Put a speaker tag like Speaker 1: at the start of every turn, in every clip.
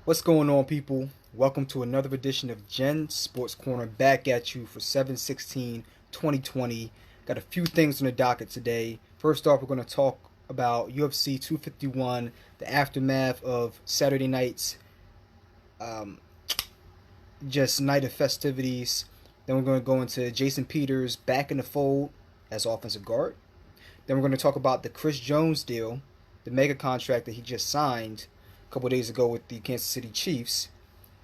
Speaker 1: What's going on, people? Welcome to another edition of Gen Sports Corner, back at you for 7/16/2020. Got a few things on the docket today. First off, we're going to talk about UFC 251, the aftermath of Saturday night's um, just night of festivities. Then we're going to go into Jason Peters back in the fold as offensive guard. Then we're going to talk about the Chris Jones deal, the mega contract that he just signed a couple days ago with the Kansas City Chiefs.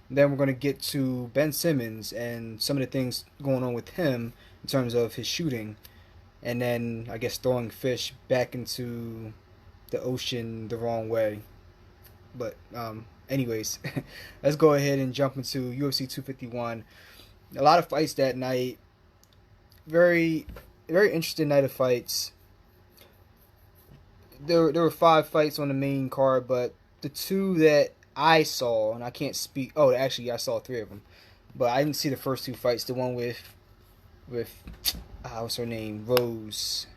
Speaker 1: Then we're going to get to Ben Simmons and some of the things going on with him in terms of his shooting. And then, I guess, throwing fish back into the ocean the wrong way. But, anyways, let's go ahead and jump into UFC 251. A lot of fights that night. Very, very interesting night of fights. There were 5 fights on the main card, but the two that I saw, and I can't speak. Oh, actually, I saw 3 of them, but I didn't see the first 2 fights. The one with what's her name, Rose.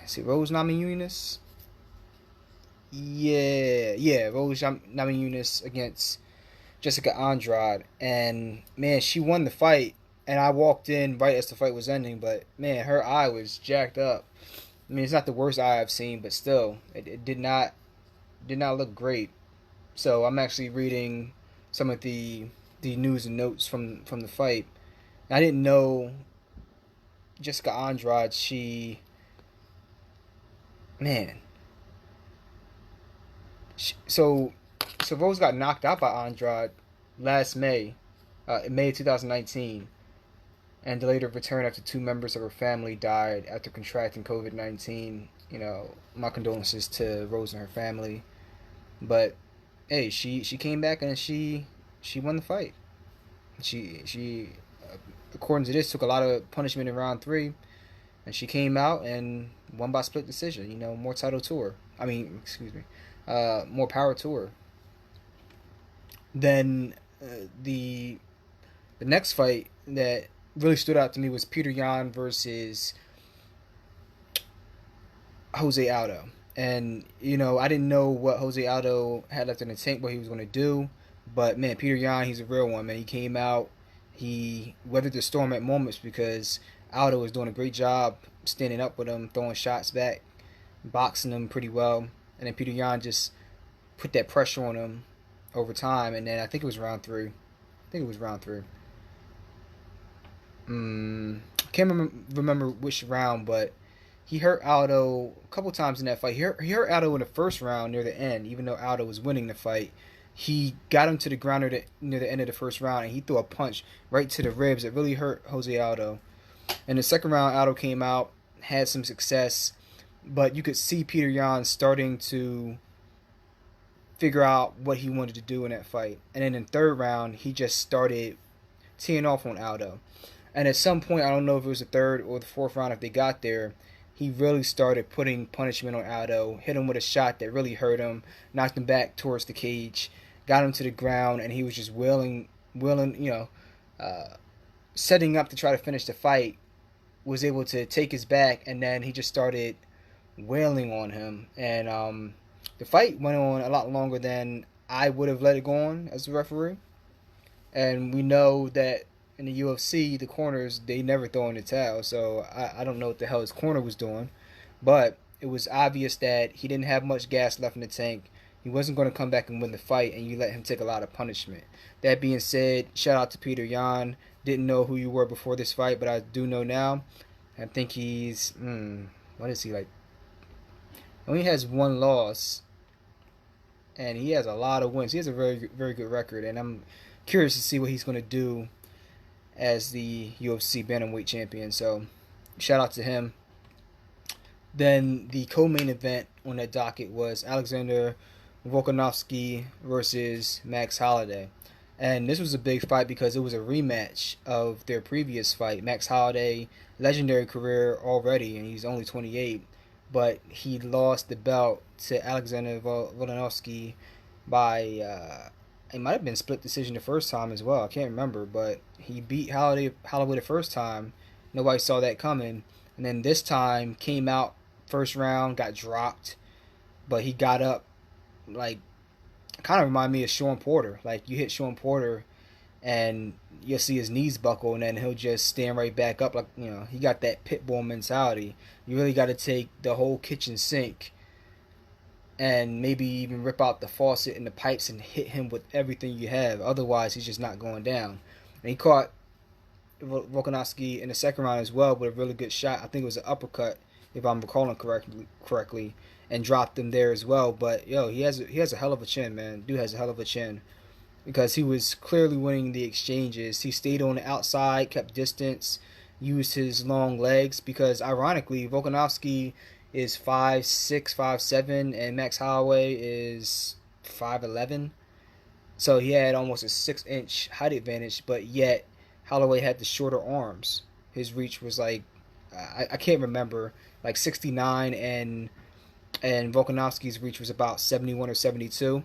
Speaker 1: Is it Rose Namajunas? Yeah, Rose Namajunas against Jessica Andrade, and man, she won the fight. And I walked in right as the fight was ending, but man, her eye was jacked up. I mean, it's not the worst eye I've seen, but still, it did not look great. So I'm actually reading some of the news and notes from the fight. I didn't know Jessica Andrade. Man, so Rose got knocked out by Andrade last May, in May 2019, and delayed her return after 2 members of her family died after contracting COVID-19. My condolences to Rose and her family. But hey, she came back and she won the fight. She according to this, took a lot of punishment in round 3, and she came out and won by split decision. More title to her. I mean, excuse me, more power to her. Then the next fight that really stood out to me was Peter Yan versus Jose Aldo. And, I didn't know what Jose Aldo had left in the tank, what he was going to do. But, man, Peter Yan, he's a real one, man. He came out, he weathered the storm at moments because Aldo was doing a great job standing up with him, throwing shots back, boxing him pretty well. And then Peter Yan just put that pressure on him over time. And then I think it was round 3. I can't remember which round, but he hurt Aldo a couple times in that fight. He hurt Aldo in the first round near the end, even though Aldo was winning the fight. He got him to the ground near the end of the first round, and he threw a punch right to the ribs. It really hurt Jose Aldo. In the second round, Aldo came out, had some success, but you could see Peter Yan starting to figure out what he wanted to do in that fight. And then in the third round, he just started teeing off on Aldo. And at some point, I don't know if it was the third or the fourth round, if they got there, he really started putting punishment on Aldo, hit him with a shot that really hurt him, knocked him back towards the cage, got him to the ground, and he was just setting up to try to finish the fight, was able to take his back, and then he just started wailing on him. And the fight went on a lot longer than I would have let it go on as a referee. And we know that in the UFC, the corners, they never throw in the towel. So I don't know what the hell his corner was doing. But it was obvious that he didn't have much gas left in the tank. He wasn't going to come back and win the fight, and you let him take a lot of punishment. That being said, shout out to Peter Yan. Didn't know who you were before this fight, but I do know now. I think he's, what is he like? He only has 1 loss, and he has a lot of wins. He has a very, very good record, and I'm curious to see what he's going to do as the UFC Bantamweight champion. So, shout out to him. Then the co-main event on that docket was Alexander Volkanovski versus Max Holloway. And this was a big fight because it was a rematch of their previous fight. Max Holloway, legendary career already, and he's only 28. But he lost the belt to Alexander Volkanovski by it might have been split decision the first time as well. I can't remember, but he beat Holloway the first time. Nobody saw that coming. And then this time came out first round, got dropped, but he got up like kind of remind me of Sean Porter. Like you hit Sean Porter and you'll see his knees buckle, and then he'll just stand right back up. Like, you know, he got that pit bull mentality. You really got to take the whole kitchen sink and maybe even rip out the faucet and the pipes and hit him with everything you have. Otherwise, he's just not going down. And he caught Volkanovski in the second round as well with a really good shot. I think it was an uppercut, if I'm recalling correctly, and dropped him there as well. But yo, he has a hell of a chin, man. Dude has a hell of a chin because he was clearly winning the exchanges. He stayed on the outside, kept distance, used his long legs because ironically, Volkanovski is 5'6", 5'7", and Max Holloway is 5'11". So he had almost a 6-inch height advantage, but yet Holloway had the shorter arms. His reach was like, I can't remember, like 69, and Volkanovski's reach was about 71 or 72.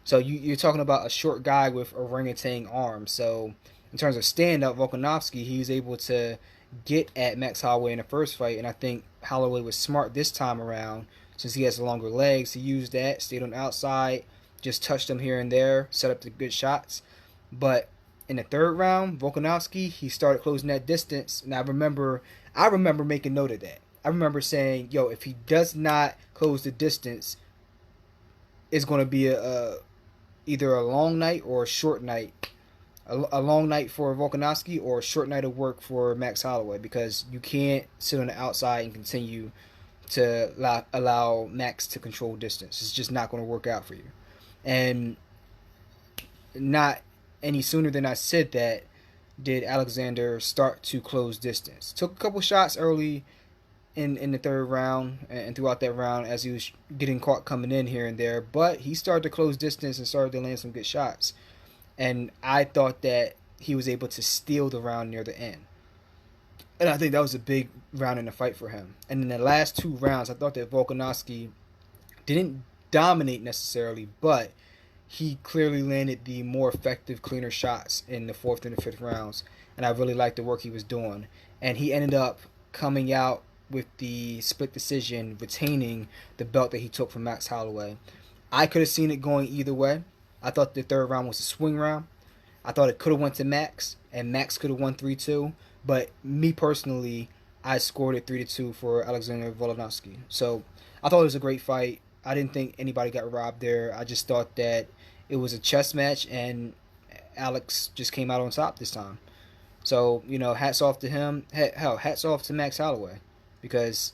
Speaker 1: So you're talking about a short guy with orangutan arms. So in terms of stand-up, Volkanovski, he was able to get at Max Holloway in the first fight, and I think Holloway was smart this time around since he has longer legs. He used that, stayed on the outside, just touched him here and there, set up the good shots. But in the third round, Volkanovski, he started closing that distance, and I remember making note of that. I remember saying, yo, if he does not close the distance, it's going to be either a long night or a short night. A long night for Volkanovski or a short night of work for Max Holloway, because you can't sit on the outside and continue to allow Max to control distance. It's just not going to work out for you. And not any sooner than I said that did Alexander start to close distance. Took a couple shots early in the third round and throughout that round as he was getting caught coming in here and there, but he started to close distance and started to land some good shots. And I thought that he was able to steal the round near the end. And I think that was a big round in the fight for him. And in the last two rounds, I thought that Volkanovski didn't dominate necessarily, but he clearly landed the more effective, cleaner shots in the fourth and the fifth rounds. And I really liked the work he was doing. And he ended up coming out with the split decision, retaining the belt that he took from Max Holloway. I could have seen it going either way. I thought the third round was a swing round. I thought it could have went to Max, and Max could have won 3-2. But me personally, I scored it 3-2 for Alexander Volkanovski. So I thought it was a great fight. I didn't think anybody got robbed there. I just thought that it was a chess match, and Alex just came out on top this time. So, you know, hats off to him. Hell, hats off to Max Holloway, because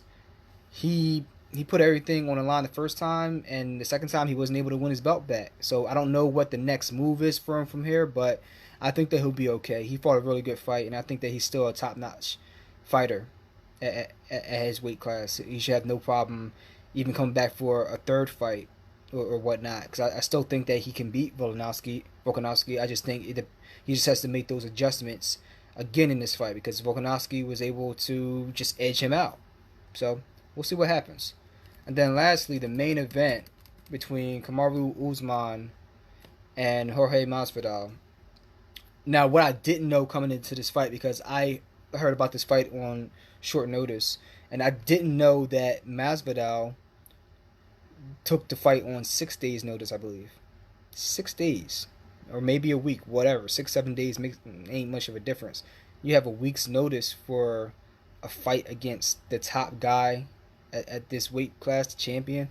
Speaker 1: he put everything on the line the first time, and the second time he wasn't able to win his belt back. So I don't know what the next move is for him from here, but I think that he'll be okay. He fought a really good fight, and I think that he's still a top-notch fighter at his weight class. He should have no problem even coming back for a third fight or whatnot, because I still think that he can beat Volkanovski. I just think he just has to make those adjustments again in this fight, because Volkanovski was able to just edge him out. So we'll see what happens. And then lastly, the main event between Kamaru Usman and Jorge Masvidal. Now, what I didn't know coming into this fight, because I heard about this fight on short notice, and I didn't know that Masvidal took the fight on 6 days notice, I believe. 6 days. Or maybe a week, whatever. 6-7 days ain't much of a difference. You have a week's notice for a fight against the top guy at this weight class, the champion.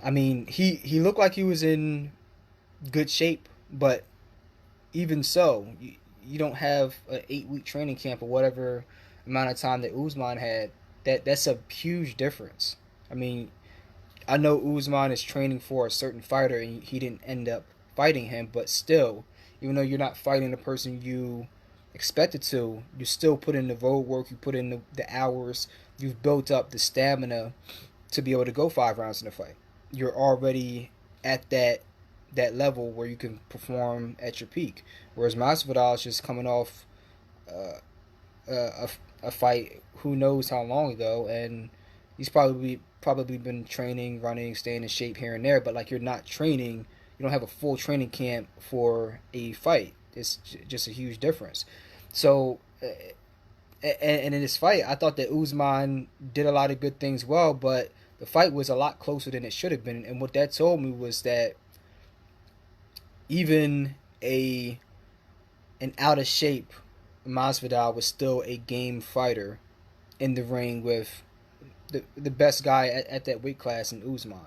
Speaker 1: I mean, he looked like he was in good shape, but even so, you don't have an 8-week training camp or whatever amount of time that Usman had. That's a huge difference. I mean, I know Usman is training for a certain fighter, and he didn't end up fighting him, but still, even though you're not fighting the person you expected to, you still put in the road work, you put in the hours, you've built up the stamina to be able to go 5 rounds in a fight. You're already at that level where you can perform at your peak. Whereas Masvidal is just coming off a fight who knows how long ago, and he's probably been training, running, staying in shape here and there, but like, you're not training. You don't have a full training camp for a fight. It's just a huge difference. So, and in this fight, I thought that Usman did a lot of good things well, but the fight was a lot closer than it should have been. And what that told me was that even a an out of shape Masvidal was still a game fighter in the ring with the best guy at that weight class in Usman.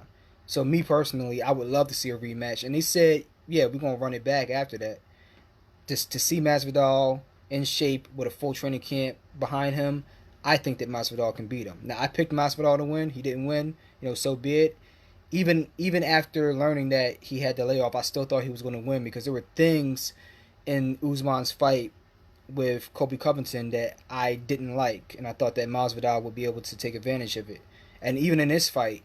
Speaker 1: So me personally, I would love to see a rematch. And they said, yeah, we're gonna run it back after that. Just to see Masvidal in shape with a full training camp behind him, I think that Masvidal can beat him. Now I picked Masvidal to win. He didn't win. So be it. Even after learning that he had the layoff, I still thought he was going to win because there were things in Usman's fight with Kobe Covington that I didn't like, and I thought that Masvidal would be able to take advantage of it. And even in this fight,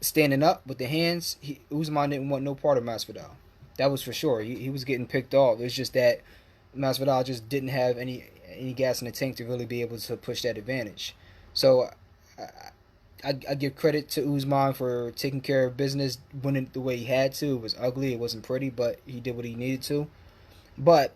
Speaker 1: standing up with the hands, Usman didn't want no part of Masvidal. That was for sure. He was getting picked off. It was just that Masvidal just didn't have any gas in the tank to really be able to push that advantage. So I give credit to Usman for taking care of business, winning the way he had to. It was ugly, it wasn't pretty, but he did what he needed to. But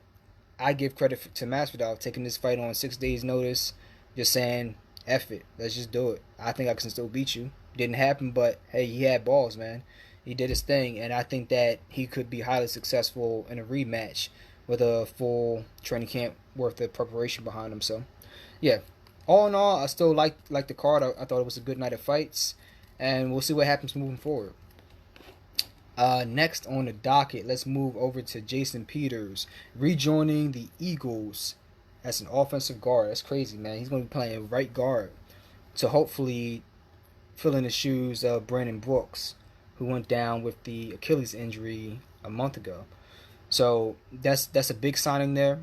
Speaker 1: I give credit to Masvidal taking this fight on 6 days' notice, just saying, F it, let's just do it. I think I can still beat you. Didn't happen, but hey, he had balls, man. He did his thing, and I think that he could be highly successful in a rematch with a full training camp worth of preparation behind him. So, yeah. All in all, I still like the card. I thought it was a good night of fights, and we'll see what happens moving forward. Next on the docket, let's move over to Jason Peters rejoining the Eagles as an offensive guard. That's crazy, man. He's going to be playing right guard to hopefully fill in the shoes of Brandon Brooks, who went down with the Achilles injury a month ago. So that's a big signing there,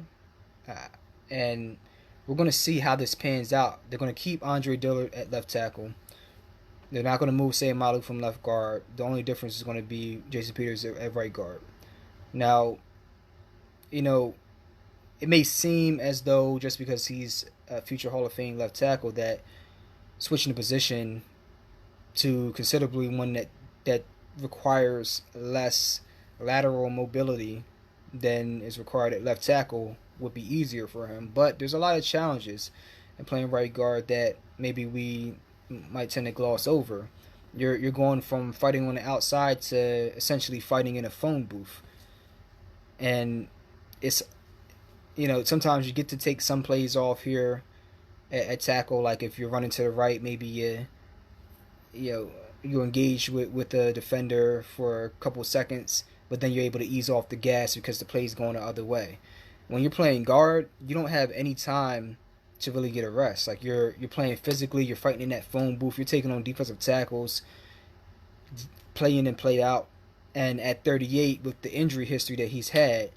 Speaker 1: and we're going to see how this pans out. They're going to keep Andre Dillard at left tackle. They're not going to move Sam Malu from left guard. The only difference is going to be Jason Peters at right guard. Now, it may seem as though just because he's a future Hall of Fame left tackle that switching the position to considerably one that requires less lateral mobility than is required at left tackle would be easier for him. But there's a lot of challenges in playing right guard that maybe we might tend to gloss over. You're going from fighting on the outside to essentially fighting in a phone booth. And it's, sometimes you get to take some plays off here at tackle. Like if you're running to the right, maybe you engage with the defender for a couple seconds, but then you're able to ease off the gas because the play's going the other way. When you're playing guard, you don't have any time to really get a rest. Like you're playing physically, you're fighting in that phone booth, you're taking on defensive tackles, play in and play out. And at 38, with the injury history that he's had,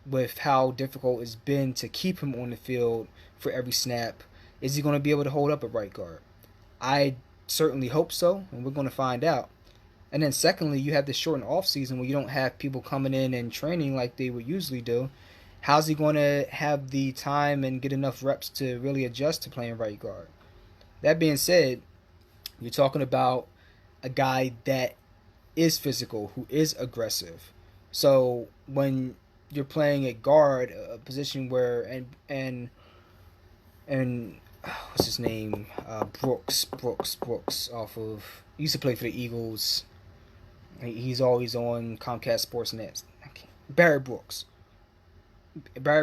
Speaker 1: with how difficult it's been to keep him on the field for every snap, is he going to be able to hold up at right guard? I certainly hope so, and we're going to find out. And then secondly, you have this shortened off season where you don't have people coming in and training like they would usually do. How's he going to have the time and get enough reps to really adjust to playing right guard? That being said, you're talking about a guy that is physical, who is aggressive. So when you're playing at guard, a position where and what's his name? Brooks off of, he used to play for the Eagles. He's always on Comcast Sportsnet. Barrett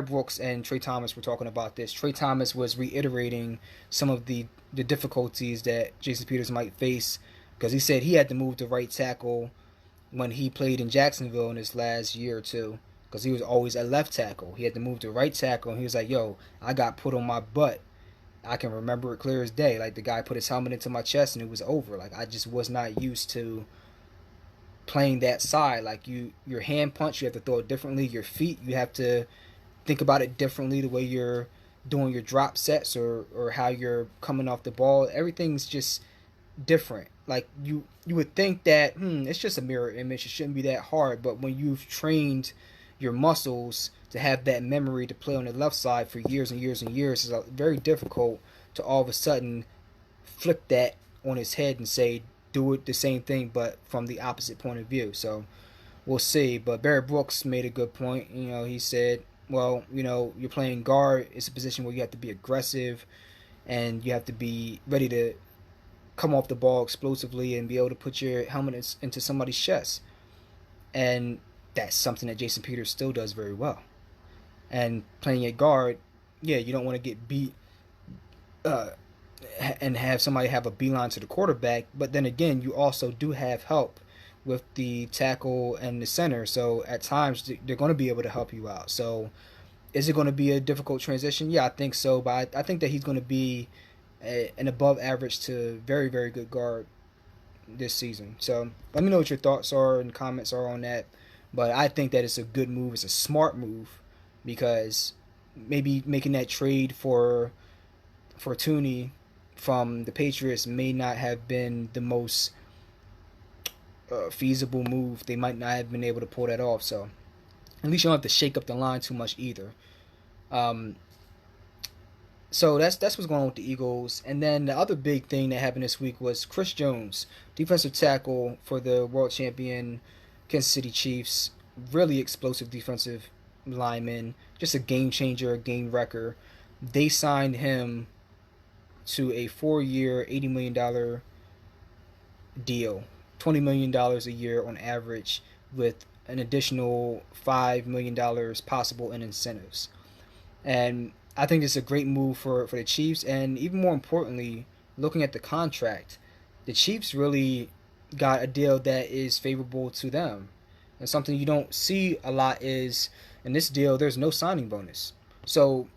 Speaker 1: Brooks and Trey Thomas were talking about this. Trey Thomas was reiterating some of the difficulties that Jason Peters might face because he said he had to move to right tackle when he played in Jacksonville in his last year or two because he was always a left tackle. He had to move to right tackle, and he was like, yo, I got put on my butt. I can remember it clear as day. Like, the guy put his helmet into my chest, and it was over. Like, I just was not used to playing that side. Like, your hand punch, you have to throw it differently. Your feet, you have to think about it differently, the way you're doing your drop sets or how you're coming off the ball. Everything's just different. Like, you would think that, it's just a mirror image. It shouldn't be that hard. But when you've trained your muscles to have that memory to play on the left side for years and years and years, it's very difficult to all of a sudden flip that on his head and say, do it the same thing, but from the opposite point of view. So we'll see. But Barry Brooks made a good point. He said, well, you're playing guard. It's a position where you have to be aggressive and you have to be ready to come off the ball explosively and be able to put your helmet into somebody's chest. And that's something that Jason Peters still does very well. And playing at guard, yeah, you don't want to get beat uh, and have somebody have a beeline to the quarterback. But then again, you also do have help with the tackle and the center. So at times they're going to be able to help you out. So is it going to be a difficult transition? Yeah, I think so. But I think that he's going to be an above average to very, very good guard this season. So let me know what your thoughts are and comments are on that. But I think that it's a good move. It's a smart move because maybe making that trade for Tooney from the Patriots may not have been the most feasible move. They might not have been able to pull that off. So at least you don't have to shake up the line too much either. Um, so that's what's going on with the Eagles. And then the other big thing that happened this week was Chris Jones, defensive tackle for the world champion Kansas City Chiefs. Really explosive defensive lineman, just a game changer, a game wrecker. They signed him to a 4-year, $80 million deal, $20 million a year on average, with an additional $5 million possible in incentives. And I think it's a great move for the Chiefs. And even more importantly, looking at the contract, the Chiefs really got a deal that is favorable to them. And something you don't see a lot is in this deal, there's no signing bonus. So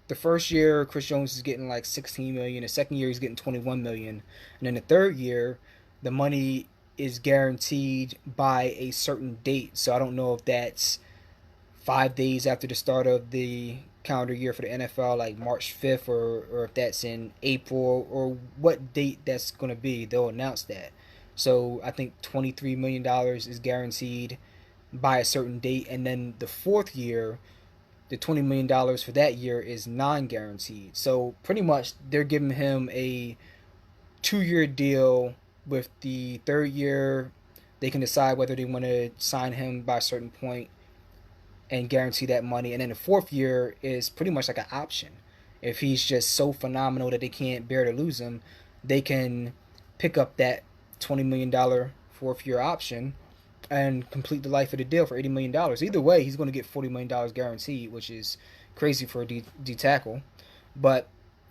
Speaker 1: the first year, Chris Jones is getting like $16 million. The second year, he's getting $21 million. And then the third year, the money is guaranteed by a certain date. So I don't know if that's 5 days after the start of the calendar year for the NFL, like March 5th, or if that's in April, or what date that's going to be. They'll announce that. So I think $23 million is guaranteed by a certain date. And then the fourth year, the $20 million for that year is non-guaranteed. So pretty much they're giving him a 2-year deal. With the third year, they can decide whether they want to sign him by a certain point and guarantee that money. And then the fourth year is pretty much like an option. If he's just so phenomenal that they can't bear to lose him, they can pick up that $20 million fourth-year option and complete the life of the deal for $80 million. Either way, he's going to get $40 million guaranteed, which is crazy for a D tackle. But,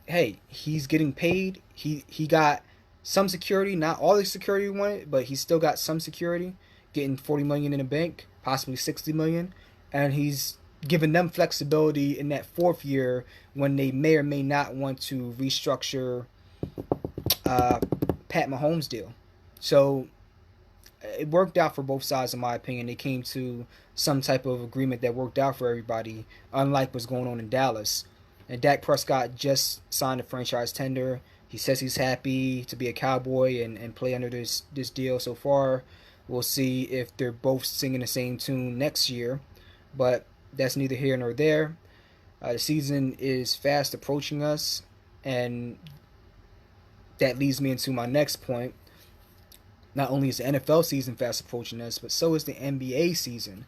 Speaker 1: hey, he's getting paid. He got some security, not all the security he wanted, but he's still got some security, getting $40 million in the bank, possibly $60 million. And he's giving them flexibility in that fourth year when they may or may not want to restructure Pat Mahomes' deal. So it worked out for both sides, in my opinion. They came to some type of agreement that worked out for everybody, unlike what's going on in Dallas. And Dak Prescott just signed a franchise tender. He says he's happy to be a Cowboy and play under this deal so far. We'll see if they're both singing the same tune next year. But that's neither here nor there. The season is fast approaching us. And that leads me into my next point. Not only is the NFL season fast approaching us, but so is the NBA season.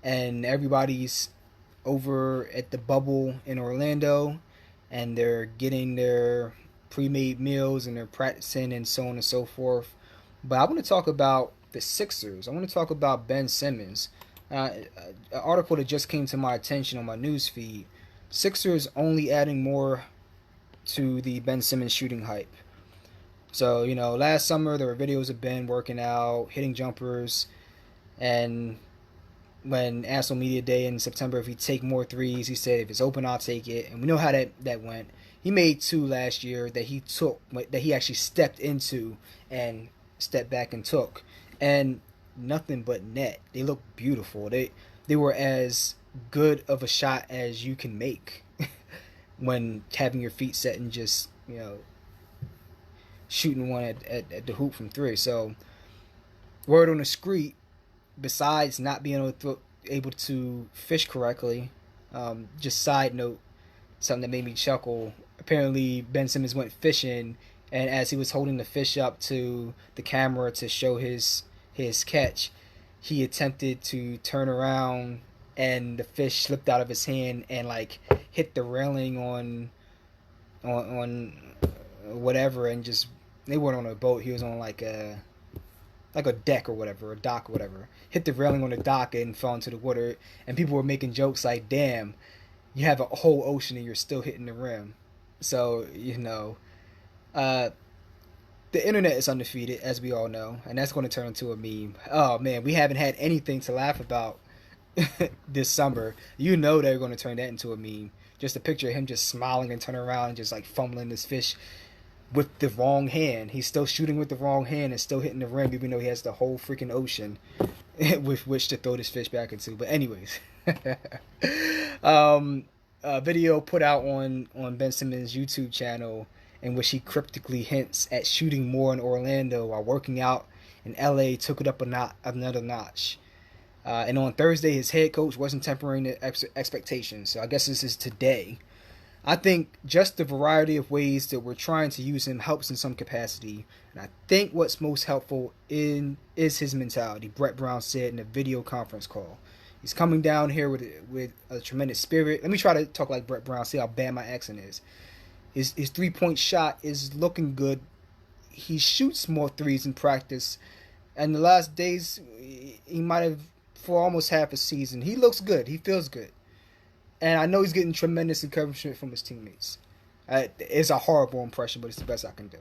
Speaker 1: And everybody's over at the bubble in Orlando, and they're getting their pre-made meals and they're practicing and so on and so forth. But I want to talk about the Sixers. I want to talk about Ben Simmons. An article that just came to my attention on my news feed. Sixers only adding more to the Ben Simmons shooting hype. So, last summer there were videos of Ben working out, hitting jumpers, and when asked on Media Day in September if he'd take more threes, he said, if it's open, I'll take it. And we know how that went. He made 2 last year that he actually stepped into and stepped back and took. And nothing but net. They look beautiful. They were as good of a shot as you can make when having your feet set and just, shooting one at the hoop from 3. So, word on the street, besides not being able to fish correctly, just side note, something that made me chuckle. Apparently, Ben Simmons went fishing, and as he was holding the fish up to the camera to show his catch, he attempted to turn around, and the fish slipped out of his hand and hit the railing on whatever, and just they weren't on a boat. He was on like a deck or whatever, a dock or whatever, hit the railing on the dock and fell into the water. And people were making jokes like, "Damn, you have a whole ocean and you're still hitting the rim." So uh, the internet is undefeated, as we all know, and that's going to turn into a meme. Oh man, we haven't had anything to laugh about this summer. They're going to turn that into a meme. Just a picture of him just smiling and turning around and just like fumbling this fish with the wrong hand. He's still shooting with the wrong hand and still hitting the rim, even though he has the whole freaking ocean with which to throw this fish back into. But anyways, a video put out on Ben Simmons' YouTube channel in which he cryptically hints at shooting more in Orlando while working out in LA took it up another notch. And on Thursday, his head coach wasn't tempering the expectations. So I guess this is today. I think just the variety of ways that we're trying to use him helps in some capacity. And I think what's most helpful is his mentality, Brett Brown said in a video conference call. He's coming down here with a tremendous spirit. Let me try to talk like Brett Brown, see how bad my accent is. His 3-point shot is looking good. He shoots more threes in practice. And the last days, he might have, for almost half a season, he looks good. He feels good. And I know he's getting tremendous encouragement from his teammates. It's a horrible impression, but it's the best I can do.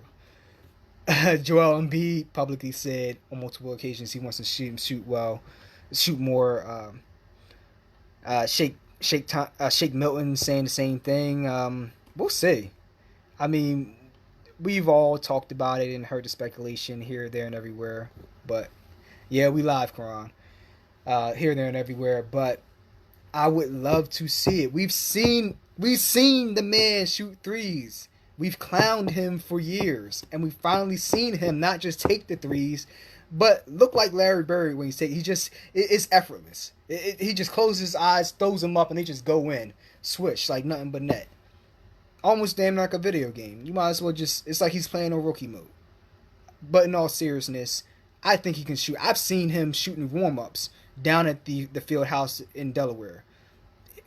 Speaker 1: Joel Embiid publicly said on multiple occasions he wants to shoot more. Shake Milton saying the same thing. We'll see. I mean, we've all talked about it and heard the speculation here, there, and everywhere. But yeah, we live, Quran. Here, there, and everywhere. But I would love to see it. We've seen the man shoot threes. We've clowned him for years, and we've finally seen him not just take the threes, but look like Larry Bird when he's taking. It's effortless. He just closes his eyes, throws them up, and they just go in, swish like nothing but net. Almost damn like a video game. You might as well it's like he's playing on rookie mode. But in all seriousness, I think he can shoot. I've seen him shooting warm-ups down at the field house in Delaware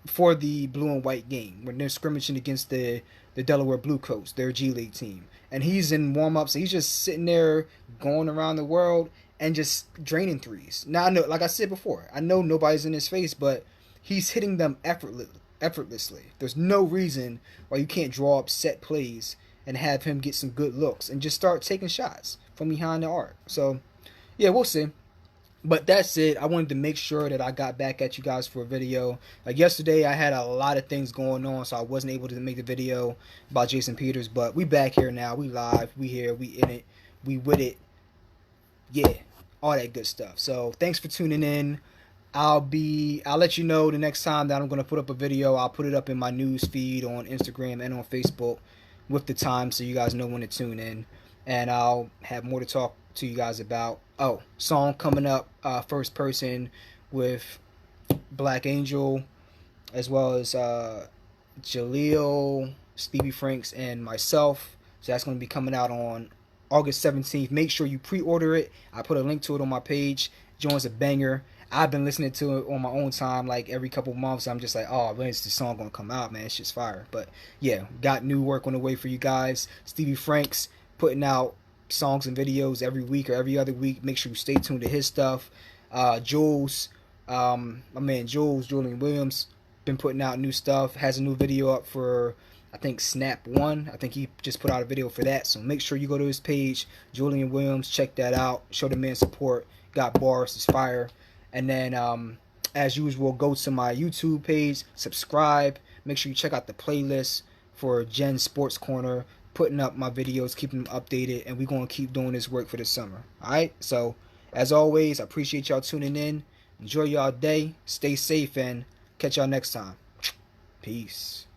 Speaker 1: for the blue and white game when they're scrimmaging against the Delaware Bluecoats, their G League team. And he's in warm-ups. He's just sitting there going around the world and just draining threes. Now, I know, like I said before, I know nobody's in his face, but he's hitting them effortlessly. There's no reason why you can't draw up set plays and have him get some good looks and just start taking shots from behind the arc. So, yeah, we'll see. But that's it. I wanted to make sure that I got back at you guys for a video. Like yesterday, I had a lot of things going on, so I wasn't able to make the video about Jason Peters. But we back here now. We live. We here. We in it. We with it. Yeah, all that good stuff. So thanks for tuning in. I'll let you know the next time that I'm going to put up a video. I'll put it up in my news feed on Instagram and on Facebook with the time so you guys know when to tune in. And I'll have more to talk to you guys about. Oh, song coming up, First Person with Black Angel, as well as Jaleel, Stevie Franks, and myself. So that's going to be coming out on August 17th. Make sure you pre-order it. I put a link to it on my page. Join's a banger. I've been listening to it on my own time like every couple months. I'm just like, oh, when's the song going to come out, man? It's just fire. But yeah, got new work on the way for you guys. Stevie Franks putting out songs and videos every week or every other week. Make sure you stay tuned to his stuff. Jules, my man Julian Williams, been putting out new stuff. Has a new video up for, I think, Snap 1. I think he just put out a video for that. So make sure you go to his page, Julian Williams. Check that out. Show the man support. Got bars. It's fire. And then, as usual, go to my YouTube page. Subscribe. Make sure you check out the playlist for Jen Sports Corner. Putting up my videos, keeping them updated. And we're going to keep doing this work for the summer. Alright? So, as always, I appreciate y'all tuning in. Enjoy y'all day. Stay safe and catch y'all next time. Peace.